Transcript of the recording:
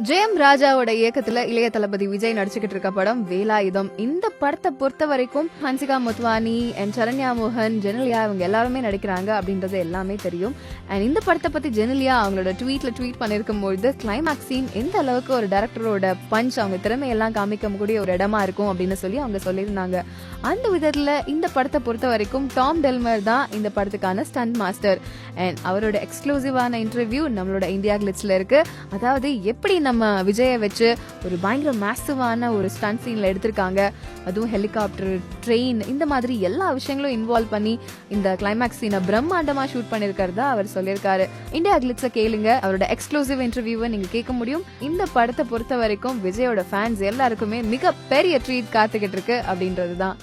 ஜெயம் ராஜாவோட இயக்கத்துல இளைய தளபதி விஜய் நடிச்சுக்கிட்டு இருக்க படம் வேலாயுதம். இந்த படத்தை பொறுத்த வரைக்கும் ஹன்சிகா மொத்வானி அண்ட் சரண்யா மோகன், ஜெனிலியா இவங்க எல்லாருமே நடிக்கிறாங்க அப்படின்றது எல்லாமே தெரியும். அண்ட் இந்த படத்தை பத்தி ஜெனிலியா அவங்களோட ட்வீட் பண்ணிருக்கும் பொழுது கிளைமேக்ஸ் சீன் எந்த அளவுக்கு ஒரு டைரக்டரோட பஞ்ச், அவங்க திறமையெல்லாம் காமிக்க கூடிய ஒரு இடமா இருக்கும் அப்படின்னு சொல்லி அவங்க சொல்லியிருந்தாங்க. அந்த விதத்துல இந்த படத்தை பொறுத்த வரைக்கும் டாம் டெல்மர் தான் இந்த படத்துக்கான ஸ்டண்ட் மாஸ்டர். அண்ட் அவரோட எக்ஸ்க்ளூசிவான இன்டர்வியூ நம்மளோட இந்தியா கிளிட்ஸ்ல இருக்கு. அதாவது எப்படி நம்ம விஜயை வச்சு ஒரு பயங்கர மேசிவான ஒரு ஸ்டண்ட் சீன்ல எடுத்திருக்காங்க, அதுவும் ஹெலிகாப்டர், ட்ரெயின், இந்த மாதிரி எல்லா விஷயங்களும் இன்வால்வ் பண்ணி இந்த கிளைமேக்ஸ் சீனை பிரம்மாண்டமா ஷூட் பண்ணிருக்கிறதா அவர் சொல்லியிருக்காரு. இந்தியா கிளிட்ஸை கேளுங்க, அவரோட எக்ஸ்க்ளூசிவ் இன்டர்வியூவை நீங்க கேட்க முடியும். இந்த படத்தை பொறுத்த வரைக்கும் விஜயோட ஃபேன்ஸ் எல்லாருக்குமே மிக பெரிய ட்ரீட் காத்துக்கிட்டு இருக்கு அப்படின்றதுதான்.